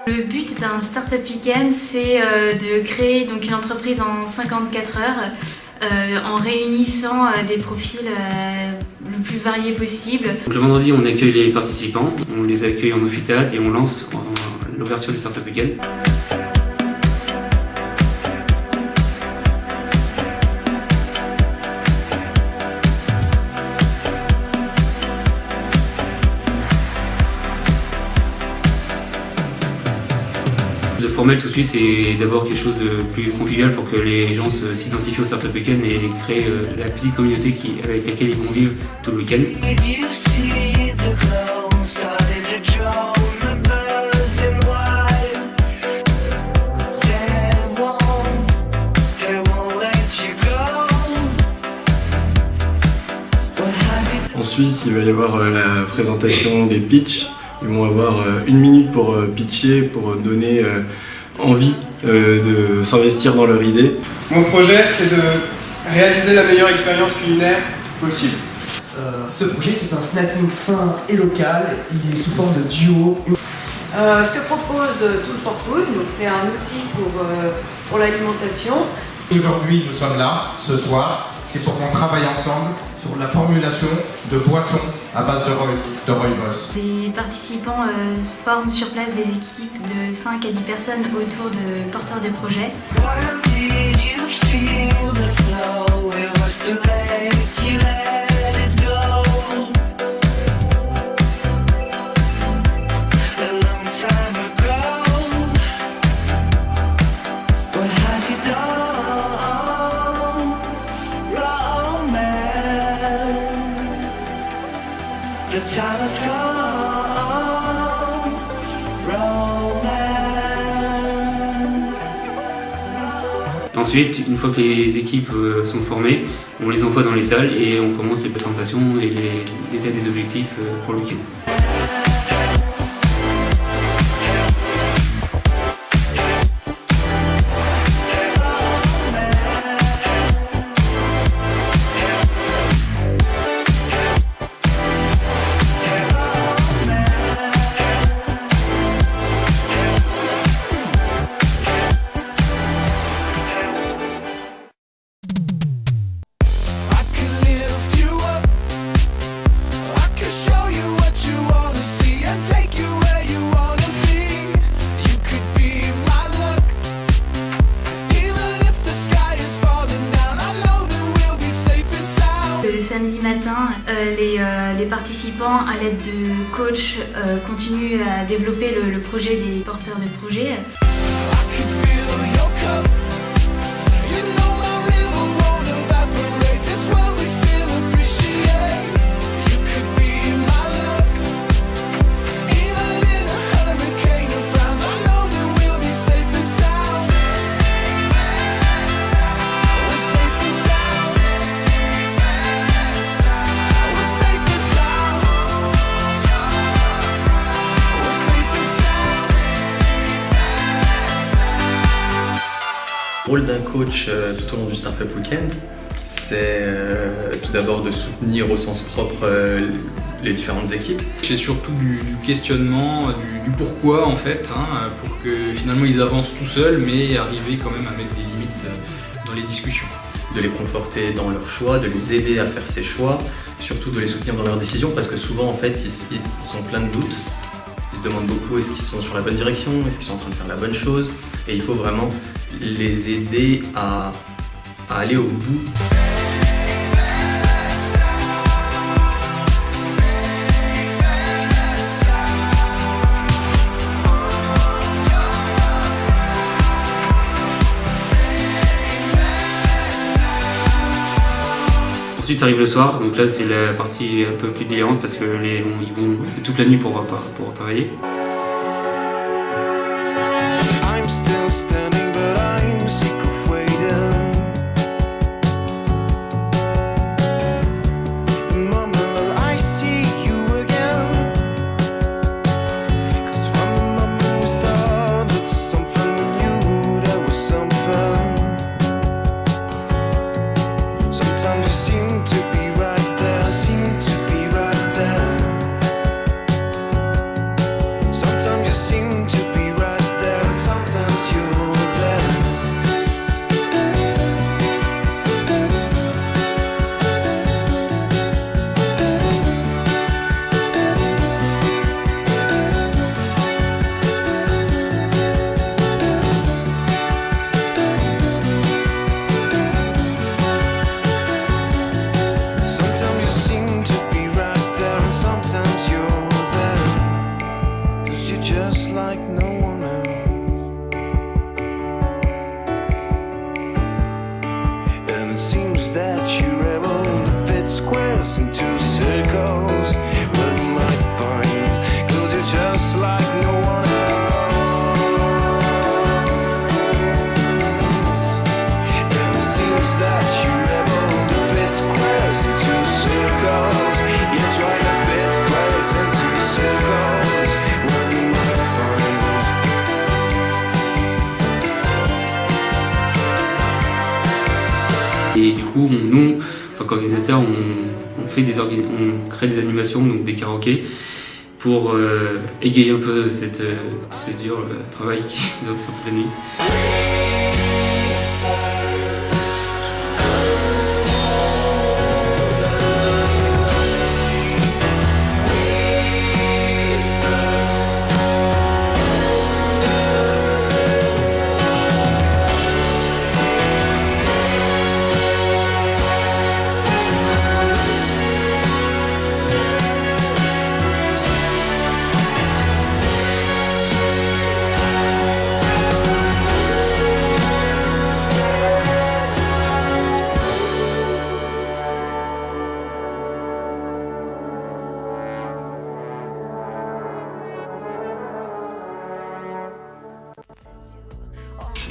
Le but d'un Startup Weekend, c'est de créer donc une entreprise en 54 heures en réunissant des profils le plus variés possible. Donc, le vendredi, on accueille les participants, on les accueille en amphithéâtre et on lance l'ouverture du Startup Weekend. Le formel tout de suite, c'est d'abord quelque chose de plus convivial pour que les gens s'identifient au Startup Weekend et créent la petite communauté avec laquelle ils vont vivre tout le week-end. Ensuite, il va y avoir la présentation des pitchs. Ils vont avoir 1 minute pour pitcher, pour donner envie de s'investir dans leur idée. Mon projet, c'est de réaliser la meilleure expérience culinaire possible. Ce projet, c'est un snacking sain et local. Il est sous forme de duo. Ce que propose Tool for Food, donc c'est un outil pour l'alimentation. Aujourd'hui, nous sommes là, ce soir, c'est pour qu'on travaille ensemble sur la formulation de boissons à base de rooibos. Les participants forment sur place des équipes de 5 à 10 personnes autour de porteurs de projets. The time has come, romance. Ensuite, une fois que les équipes sont formées, on les envoie dans les salles et on commence les présentations et les détails des objectifs pour le week-end. Le samedi matin, les participants, à l'aide de coachs, continuent à développer le projet des porteurs de projets. Le rôle d'un coach tout au long du Startup Weekend, c'est tout d'abord de soutenir au sens propre les différentes équipes. C'est surtout du questionnement, du pourquoi en fait, pour que finalement ils avancent tout seuls mais arriver quand même à mettre des limites dans les discussions. De les conforter dans leurs choix, de les aider à faire ces choix, surtout de les soutenir dans leurs décisions parce que souvent en fait ils sont pleins de doutes. Ils se demandent beaucoup est-ce qu'ils sont sur la bonne direction, est-ce qu'ils sont en train de faire la bonne chose et il faut vraiment les aider à aller au bout. Ensuite arrive le soir, donc là c'est la partie un peu plus délirante parce que ils vont passer toute la nuit pour travailler. I'm still standing, but I'm sick of waiting. Mama, I see you again. 'Cause from the moment we started, something new, there was something. Sometimes you seem to be right there, seem to be right there. circles where we might find, 'cause you're just like no one else. And it seems that you're able to fit squares into circles. You're trying to fit squares into circles where we might find. Et du coup, nous, en tant qu'organisateurs, on crée des animations, donc des karaokés, pour égayer un peu ce dur travail qui doit faire toute la nuit.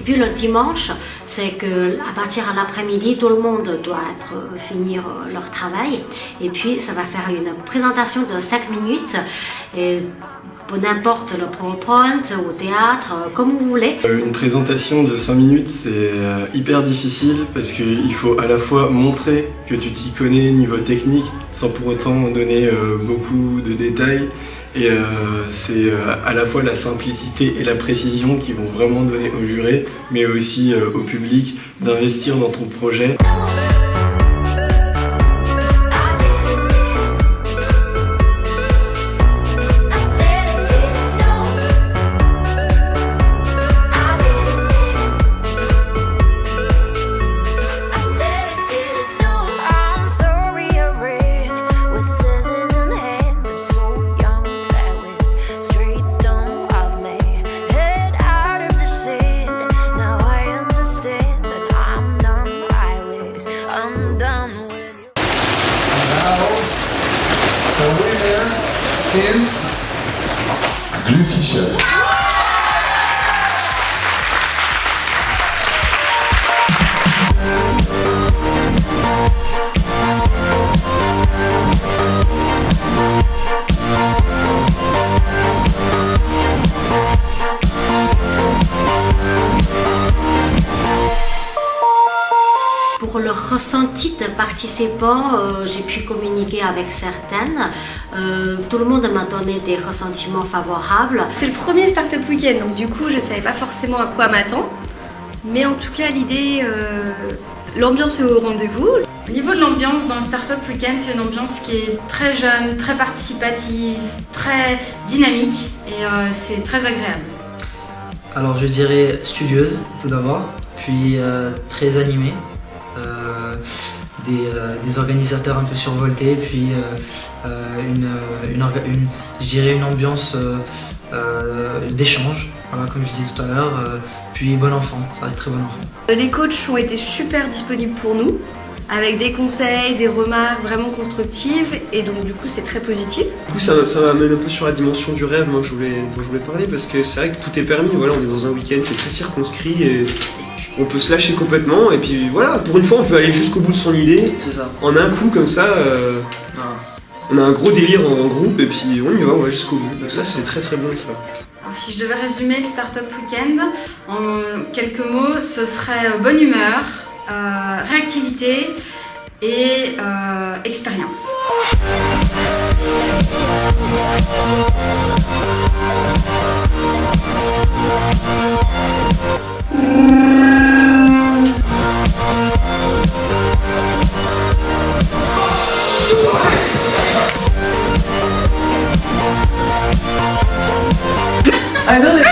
Et puis le dimanche, c'est que à partir de l'après-midi, tout le monde doit finir leur travail. Et puis ça va faire une présentation de 5 minutes. Et pour n'importe le PowerPoint, au théâtre, comme vous voulez. Une présentation de 5 minutes, c'est hyper difficile parce qu'il faut à la fois montrer que tu t'y connais niveau technique sans pour autant donner beaucoup de détails. Et c'est à la fois la simplicité et la précision qui vont vraiment donner au juré, mais aussi au public, d'investir dans ton projet. Lucie Chef. Pour le ressenti de participants, j'ai pu communiquer avec certaines. Tout le monde m'a donné des ressentiments favorables. C'est le premier Startup Weekend, donc du coup je ne savais pas forcément à quoi m'attendre. Mais en tout cas l'idée, l'ambiance est au rendez-vous. Au niveau de l'ambiance dans le Startup Weekend, c'est une ambiance qui est très jeune, très participative, très dynamique et c'est très agréable. Alors je dirais studieuse tout d'abord, puis très animée. Des organisateurs un peu survoltés, puis je dirais une ambiance d'échange, voilà, comme je disais tout à l'heure, puis bon enfant, ça reste très bon enfant. Les coachs ont été super disponibles pour nous, avec des conseils, des remarques vraiment constructives, et donc du coup c'est très positif. Du coup ça m'amène un peu sur la dimension du rêve dont je voulais parler, parce que c'est vrai que tout est permis, voilà, on est dans un week-end, c'est très circonscrit, et on peut se lâcher complètement, et puis voilà, pour une fois on peut aller jusqu'au bout de son idée. C'est ça. En un coup comme ça, on a un gros délire en groupe, et puis on y va jusqu'au bout. Donc ça c'est très très bon ça. Alors, si je devais résumer le Startup Weekend en quelques mots, ce serait bonne humeur, réactivité et expérience. Ah non, mais...